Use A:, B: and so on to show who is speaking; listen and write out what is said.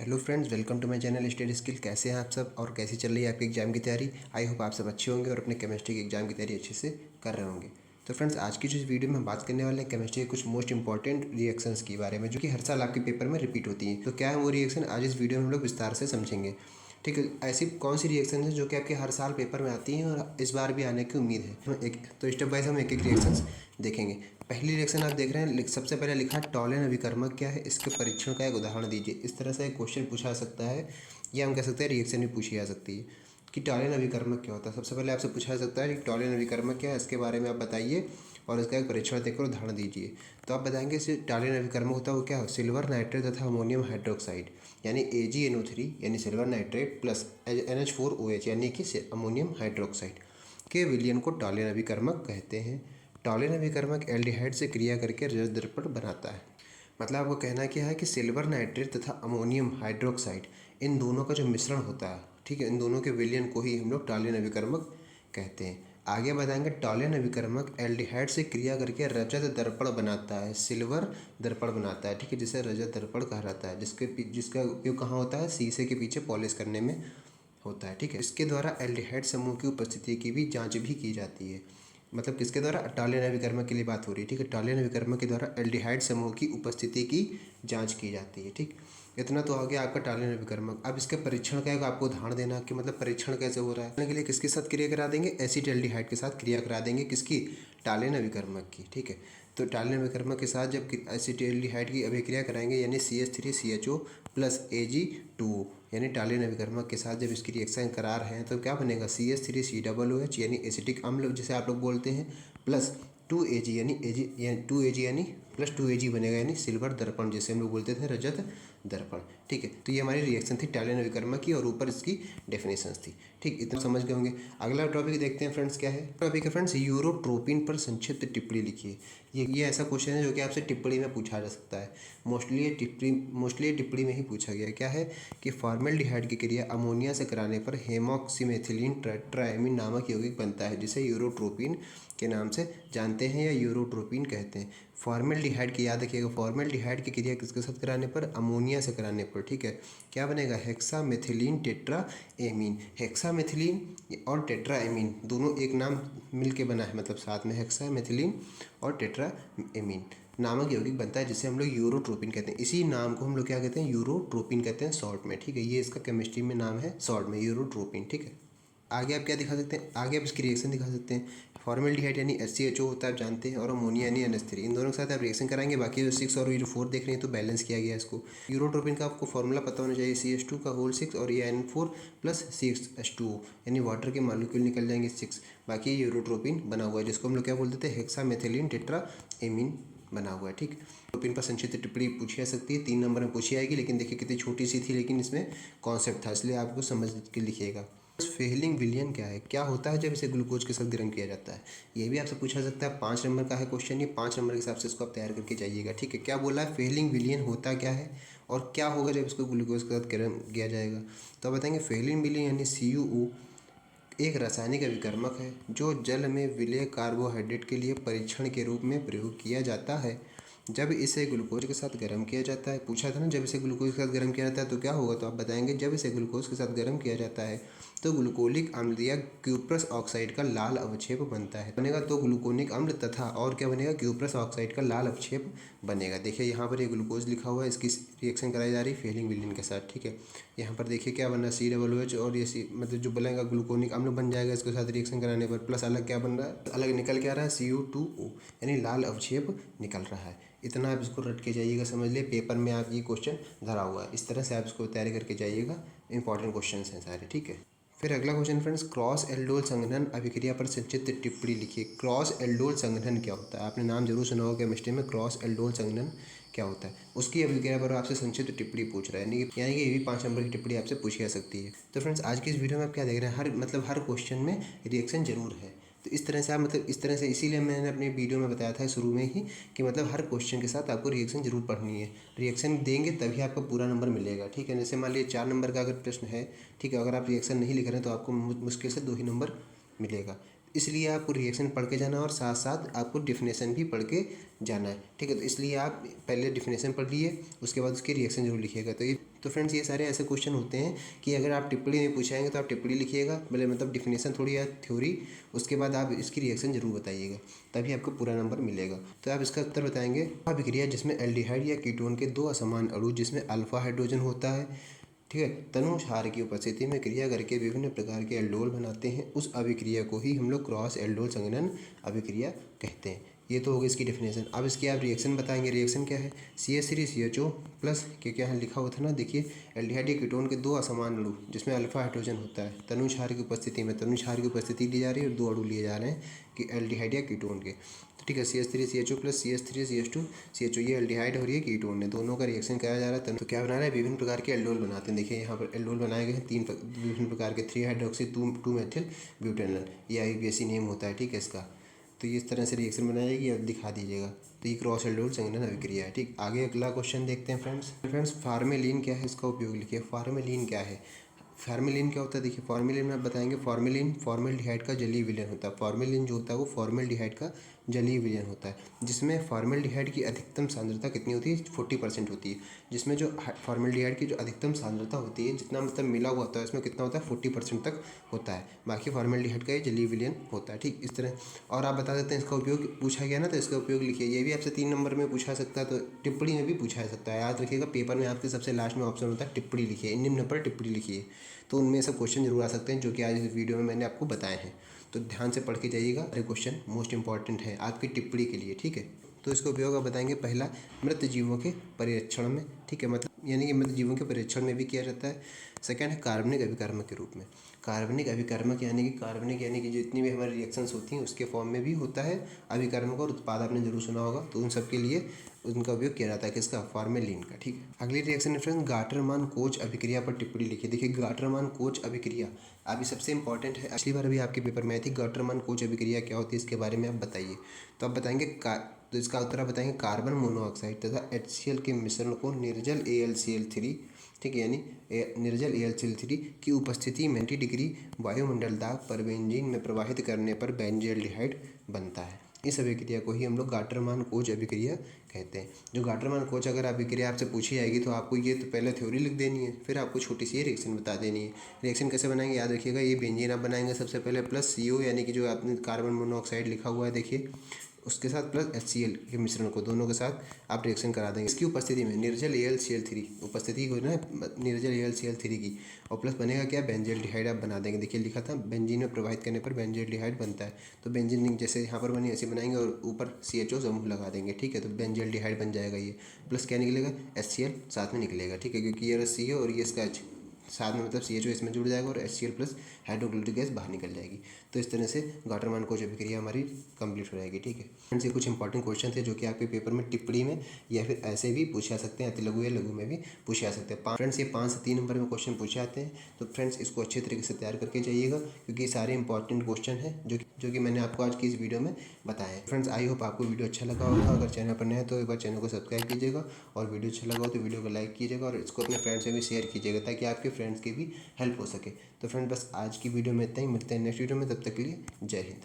A: Hello friends, welcome to my channel study skill. कैसे हैं आप सब और कैसी चल रही है आपकी एग्जाम की तैयारी। आई होप आप सब अच्छे होंगे और अपने केमिस्ट्री की एग्जाम की तैयारी अच्छे से कर रहे होंगे। तो फ्रेंड्स, आज की जो इस वीडियो में हम बात करने वाले हैं केमिस्ट्री के कुछ मोस्ट इंपॉर्टेंट रिएक्शंस के बारे में, जो कि हर साल आपके पेपर में रिपीट होती हैं। तो क्या है वो रिएक्शन, आज इस वीडियो में हम लोग विस्तार से समझेंगे। ठीक है, ऐसी कौन सी रिएक्शन है जो कि आपके हर साल पेपर में आती हैं और इस बार भी आने की उम्मीद है। तो स्टेप वाइज हम एक एक रिएक्शंस देखेंगे। पहली रिएक्शन आप देख रहे हैं, सबसे पहले लिखा है टॉलन अभिकर्मक क्या है, इसके परीक्षण का एक उदाहरण दीजिए। इस तरह से एक क्वेश्चन पूछा जा सकता है, या हम कह सकते हैं रिएक्शन भी पूछी जा सकती है कि टॉलन अभिकर्मक क्या होता है। सबसे पहले आपसे पूछा जा सकता है कि टॉलन अभिकर्मक क्या है, इसके बारे में आप बताइए और इसका एक परीक्षण देकर उदाहरण दीजिए। तो आप बताएंगे टॉलन अभिकर्मक होता है वो क्या है, सिल्वर नाइट्रेट तथा अमोनियम हाइड्रोक्साइड यानी AgNO3 यानी सिल्वर नाइट्रेट प्लस NH4OH यानी कि अमोनियम हाइड्रोक्साइड के विलयन को टॉलन अभिकर्मक कहते हैं। टॉलन अभिकर्मक एल्डिहाइड से क्रिया करके रजत दर्पण बनाता है। मतलब आपको कहना क्या है कि सिल्वर नाइट्रेट तथा अमोनियम हाइड्रोक्साइड इन दोनों का जो मिश्रण होता है, ठीक है, इन दोनों के विलयन को ही हम लोग टॉलन अभिकर्मक कहते हैं। आगे बताएंगे टॉलन अभिकर्मक एल्डिहाइड से क्रिया करके रजत दर्पण बनाता है, सिल्वर दर्पण बनाता है, ठीक है, जिसे रजत दर्पण कहा जाता है, जिसका उपयोग कहाँ होता है, शीशे के पीछे पॉलिश करने में होता है। ठीक है, इसके द्वारा एल्डिहाइड समूह की उपस्थिति की भी जांच भी की जाती है। मतलब किसके द्वारा, टॉलन अभिकर्मक के लिए बात हो रही है। ठीक है, टॉलन अभिकर्मक के द्वारा एल्डिहाइड समूह की उपस्थिति की जांच की जाती है। ठीक, इतना तो हो गया आपका टॉलन अभिकर्मक। अब इसके परीक्षण का एक आपको उदाहरण देना कि मतलब परीक्षण कैसे हो रहा है। के लिए किसके साथ क्रिया करा देंगे, एसिटाल्डिहाइड के साथ क्रिया करा देंगे, किसकी, टॉलन अभिकर्मक की। ठीक है, तो टॉलन अभिकर्मक के साथ जब एसिटाल्डिहाइड की अभिक्रिया कराएंगे यानी CH3CHO प्लस Ag2O यानी टॉलन अभिकर्मक के साथ जब इसकी रिएक्शन करा रहे हैं तो क्या बनेगा, CH3COOH यानी एसिटिक अम्ल जिसे आप लोग बोलते हैं, प्लस 2Ag यानी 2Ag यानी प्लस 2Ag बनेगा यानी सिल्वर दर्पण, जिसे हम लोग बोलते थे रजत दर्पण। ठीक है, तो ये हमारी रिएक्शन थी टॉलन अभिकर्मक की और ऊपर इसकी डेफिनेशंस थी। ठीक, इतना समझ गए होंगे। अगला टॉपिक देखते हैं फ्रेंड्स, क्या है टॉपिक है फ्रेंड्स, यूरोट्रोपिन पर संक्षिप्त टिप्पणी लिखिए। ये ऐसा क्वेश्चन है जो कि आपसे टिप्पणी में पूछा जा सकता है। मोस्टली ये टिप्पणी में ही पूछा गया। क्या है कि फॉर्मेल्डिहाइड की क्रिया अमोनिया से कराने पर हेमॉक्सीमेथिलीन टेट्राएमीन नामक यौगिक बनता है, जिसे यूरोट्रोपिन के नाम से जानते हैं या यूरोट्रोपिन कहते हैं। फॉर्मेल्डिहाइड की याद रखिएगा, फॉर्मेल्डिहाइड की क्रिया किसके साथ कराने पर, अमोनिया से कराने पर। ठीक है, क्या बनेगा, हेक्सामेथिलीन टेट्राएमीन। हेक्सामेथिलीन और टेट्राएमीन दोनों एक नाम मिलके बना है, मतलब साथ में हेक्सामेथिलीन और टेट्राएमीन नामक यौगिक बनता है, जिसे हम लोग यूरोट्रोपिन कहते हैं। इसी नाम को हम लोग क्या कहते हैं, यूरोट्रोपिन कहते हैं शॉर्ट में। ठीक है, ये इसका केमिस्ट्री में नाम है शॉर्ट में, यूरोट्रोपिन। ठीक है, आगे आप क्या दिखा सकते हैं, आगे आप इसकी रिएक्शन दिखा सकते हैं। फॉर्मेल्डिहाइड यानी HCHO होता है आप जानते हैं, और अमोनिया यानी NH3, इन दोनों के साथ आप रिएक्शन कराएंगे। बाकी जो 6 और 4 देख रहे हैं तो बैलेंस किया गया है इसको। यूरोट्रोपिन का आपको फॉर्मूला पता होना चाहिए, CH2 का होल 6 और ये N4 प्लस 6H2O यानी वाटर के मालिक्यूल निकल जाएंगे 6। बाकी यूरोट्रोपिन बना हुआ है, जिसको हम लोग क्या बोलते थे, हेक्सामेथिलीन टेट्राएमीन बना हुआ है। ठीक, ट्रोपिन पर संक्षिप्त टिप्पणी पूछी जा सकती है, 3 नंबर में पूछी आएगी, लेकिन देखिए कितनी छोटी सी थी, लेकिन इसमें कॉन्सेप्ट था, इसलिए आपको समझ के लिखिएगा। फेहलिंग विलयन क्या है, क्या होता है जब इसे ग्लूकोज के साथ गर्म किया जाता है, ये भी आपसे पूछा सकता है। 5 नंबर का है क्वेश्चन, ये 5 नंबर के हिसाब से इसको आप तैयार करके जाइएगा। ठीक है, क्या बोला है, फेहलिंग विलयन होता क्या है और क्या होगा जब इसको ग्लूकोज के साथ गर्म किया जाएगा। तो आप बताएंगे फेहलिंग विलयन यानी CuO एक रासायनिक अभिकर्मक है जो जल में विलेय कार्बोहाइड्रेट के लिए परीक्षण के रूप में प्रयोग किया जाता है। जब इसे ग्लूकोज के साथ गर्म किया जाता है, पूछा था ना, जब इसे ग्लूकोज के साथ गर्म किया जाता है तो क्या होगा, तो आप बताएंगे जब इसे ग्लूकोज के साथ गर्म किया जाता है तो ग्लूकोलिक अम्ल या क्यूप्रस ऑक्साइड का लाल अवक्षेप बनता है, बनेगा। तो ग्लूकोनिक अम्ल तथा और क्या बनेगा, क्यूप्रस ऑक्साइड का लाल अवक्षेप बनेगा। देखिए यहाँ पर ये ग्लूकोज लिखा हुआ है, इसकी रिएक्शन कराई जा रही है फेहलिंग विलयन के साथ। ठीक है, यहाँ पर देखिए क्या बना, COOH और ये मतलब जो बनेगा ग्लूकोनिक अम्ल बन जाएगा इसके साथ रिएक्शन कराने पर, प्लस अलग क्या बन रहा है, अलग निकल क्या रहा है, CO2O यानी लाल अवक्षेप निकल रहा है। इतना आप इसको रट के जाइएगा, समझ लिए पेपर में आप ये क्वेश्चन धरा हुआ है, इस तरह से आप इसको तैयारी करके जाइएगा। इंपॉर्टेंट क्वेश्चन हैं सारे। ठीक है, फिर अगला क्वेश्चन फ्रेंड्स, क्रॉस एल्डोल संघनन अभिक्रिया पर संक्षिप्त टिप्पणी लिखिए। क्रॉस एल्डोल संघनन क्या होता है, आपने नाम जरूर सुना होगा केमिस्ट्री में, क्रॉस एल्डोल संघनन क्या होता है, उसकी अभिक्रिया पर आपसे संक्षिप्त टिप्पणी पूछ रहा है, यानी कि ये भी 5 नंबर की टिप्पणी आपसे पूछी जा सकती है। तो फ्रेंड्स, आज की इस वीडियो में आप क्या देख रहे हैं, हर क्वेश्चन में रिएक्शन जरूर है। तो इस तरह से आप इस तरह से इसीलिए मैंने अपने वीडियो में बताया था शुरू में ही कि हर क्वेश्चन के साथ आपको रिएक्शन जरूर पढ़नी है। रिएक्शन देंगे तभी आपको पूरा नंबर मिलेगा। ठीक है, जैसे मान लीजिए 4 नंबर का अगर प्रश्न है, ठीक है, अगर आप रिएक्शन नहीं लिख रहे हैं तो आपको मुश्किल से 2 ही नंबर मिलेगा। इसलिए आपको रिएक्शन पढ़ के जाना और साथ साथ आपको डिफिनेशन भी पढ़ के जाना है। ठीक है, तो इसलिए आप पहले डिफिनेशन पढ़ लिए, उसके बाद उसकी रिएक्शन जरूर लिखिएगा। तो ये तो फ्रेंड्स ये सारे ऐसे क्वेश्चन होते हैं कि अगर आप टिप्पणी में पूछाएंगे तो आप टिप्पणी लिखिएगा, पहले मतलब डिफिनेशन थोड़ी या थ्योरी, उसके बाद आप इसकी रिएक्शन जरूर बताइएगा, तभी आपको पूरा नंबर मिलेगा। तो आप इसका उत्तर बताएंगे अभिक्रिया जिसमें एल्डिहाइड या कीटोन के दो असमान अणु जिसमें अल्फा हाइड्रोजन होता है, ठीक है, तनु क्षार की उपस्थिति में क्रिया करके विभिन्न प्रकार के एल्डोल बनाते हैं, उस अभिक्रिया को ही हम लोग क्रॉस एल्डोल संघनन अभिक्रिया कहते हैं। ये तो होगी इसकी डेफिनेशन। अब इसकी आप रिएक्शन बताएंगे। रिएक्शन क्या है, CH3CHO प्लस क्या यहाँ लिखा हुआ था ना, देखिए एल्डिहाइड या कीटोन के दो असमान अणु जिसमें अल्फा हाइड्रोजन होता है, तनु क्षार की उपस्थिति में, तनु क्षार की उपस्थिति ली जा रही है और दो अणु लिए जा रहे हैं कि एल्डिहाइड या कीटोन के, तो ठीक है, CH3CHO प्लस CH3CH2CHO, ये एल्डिहाइड और ये कीटोन है, दोनों का रिएक्शन कराया जा रहा है। तो क्या बना रहा है, विभिन्न प्रकार के एल्डोल बनाते हैं। देखिए यहाँ पर एल्डोल बनाए गए हैं विभिन्न प्रकार के, 3 हाइड्रोक्सी 2 मेथिल ब्यूटेनॉल, ये IUPAC नेम होता है, ठीक है इसका। तो इस तरह से रिएक्शन बनाई जाएगी, अब दिखा दीजिएगा। तो ये क्रॉस एल्डोल संघनन अभिक्रिया है, ठीक। आगे अगला क्वेश्चन देखते हैं फ्रेंड्स फार्मेलिन क्या है, इसका उपयोग लिखिए। फार्मेलिन क्या है, फार्मेलिन क्या होता है, देखिए फार्मेलिन में आप बताएंगे, फार्मेलिन फॉर्मेल्डिहाइड का जलीय विलयन होता है। फार्मेलिन जो होता है वो फॉर्मेल्डिहाइड का जलीय विलयन होता है, जिसमें फॉर्मेल्डिहाइड की अधिकतम सांद्रता कितनी होती है, 40% होती है। जिसमें जो फॉर्मेल्डिहाइड की जो अधिकतम सांद्रता होती है, जितना मतलब मिला हुआ होता है उसमें कितना होता है, 40% तक होता है। बाकी फॉर्मेल्डिहाइड का ये जलीय विलयन होता है, ठीक। इस तरह और आप बता देते हैं इसका उपयोग पूछा गया ना, तो इसका उपयोग लिखिए। ये भी आपसे 3 नंबर में पूछा सकता है, तो टिप्पणी में भी पूछा जा सकता है। याद रखिएगा, पेपर में आपके सबसे लास्ट में ऑप्शन होता है टिप्पणी लिखिए, निम्न पर टिप्पणी लिखिए, तो उनमें सब क्वेश्चन जरूर आ सकते हैं जो कि आज इस वीडियो में मैंने आपको बताए हैं। तो ध्यान से पढ़ के जाइएगा, अरे क्वेश्चन मोस्ट इंपॉर्टेंट है आपकी टिप्पणी के लिए, ठीक है। तो इसका उपयोग आप बताएंगे, पहला मृत जीवों के परिरक्षण में, ठीक है, मतलब यानी कि मृत जीवों के परिरक्षण में भी किया जाता है। सेकंड है कार्बनिक अभिकर्मक के रूप में। कार्बनिक अभिकर्मक यानी कि जितनी भी हमारी रिएक्शंस होती हैं उसके फॉर्म में भी होता है अभिकर्मक, और उत्पाद आपने जरूर सुना होगा, तो उन सब के लिए उनका उपयोग किया जाता है, किसका, फार्मेलिन का, ठीक है। अगली रिएक्शन है फ्रेंड्स गाटरमान कोच अभिक्रिया पर टिप्पणी लिखिए। देखिए गाटरमान कोच अभिक्रिया अभी सबसे इंपॉर्टेंट है, पिछली बार अभी आपके पेपर में आई थी। गाटरमान कोच अभिक्रिया क्या होती है, इसके बारे में आप बताइए। तो आप बताएंगे तो इसका उत्तर आप बताएंगे कार्बन मोनोऑक्साइड तथा HCl के मिश्रण को निर्जल AlCl3, ठीक है, यानी निर्जल AlCl3 की उपस्थिति में 90 डिग्री वायुमंडल दाब पर बेंजीन में प्रवाहित करने पर बेंजील्डिहाइड बनता है। इस अभिक्रिया को ही हम लोग गाटरमान कोच अभिक्रिया कहते हैं। जो गाटरमान कोच अगर अभिक्रिया आपसे पूछी जाएगी तो आपको ये तो पहले थ्योरी लिख देनी है, फिर आपको छोटी सी रिएक्शन बता देनी है। रिएक्शन कैसे बनाएंगे, याद रखिएगा, ये बेंजीन आप बनाएंगे सबसे पहले, प्लस CO यानी कि जो आपने कार्बन मोनोऑक्साइड लिखा हुआ है देखिए, उसके साथ प्लस HCl के मिश्रण को, दोनों के साथ आप रिएक्शन करा देंगे। इसकी उपस्थिति में निर्जल AlCl3 उपस्थिति हो ना, निर्जल AlCl3 की, और प्लस बनेगा क्या, बेंजील्डिहाइड आप बना देंगे। देखिए लिखा था बेंजीन में प्रवाहित करने पर बेंजील्डिहाइड बनता है, तो बेंजीन जैसे यहाँ पर बनी ऐसे बनाएंगे और ऊपर CHO समूह लगा देंगे, ठीक है, तो बेंजील्डिहाइड बन जाएगा ये। प्लस क्या निकलेगा, HCl साथ में निकलेगा, ठीक है, क्योंकि ये CO और ये इसका साथ में मतलब CHO इसमें जुड़ जाएगा और HCl प्लस हाइड्रोक्लोरिक गैस बाहर निकल जाएगी। तो इस तरह से गाटरमान कोच अभिक्रिया हमारी कंप्लीट हो जाएगी, ठीक है फ्रेंड्स। ये कुछ इंपॉर्टेंट क्वेश्चन थे जो कि आपके पेपर में टिप्पणी में या फिर ऐसे भी पूछे जा सकते हैं, अति लघु या लघु में भी पूछे जा सकते हैं। फ्रेंड्स ये 5 से 3 नंबर में क्वेश्चन पूछे जाते हैं, तो फ्रेंड्स इसको अच्छे तरीके से तैयार करके जाइएगा, क्योंकि सारे इंपॉर्टेंट क्वेश्चन हैं जो कि मैंने आपको आज की इस वीडियो में बताया है। फ्रेंड्स आई होप आपको वीडियो अच्छा लगा होगा। अगर चैनल पर नए हैं तो एक बार चैनल को सब्सक्राइब कीजिएगा, और वीडियो अच्छा लगा हो तो वीडियो को लाइक कीजिएगा, और इसको अपने फ्रेंड्स में भी शेयर कीजिएगा ताकि आपके फ्रेंड्स की भी हेल्प हो सके। तो फ्रेंड बस आज की वीडियो में इतना ही, मिलते हैं नेक्स्ट वीडियो में, तब तक के लिए जय हिंद।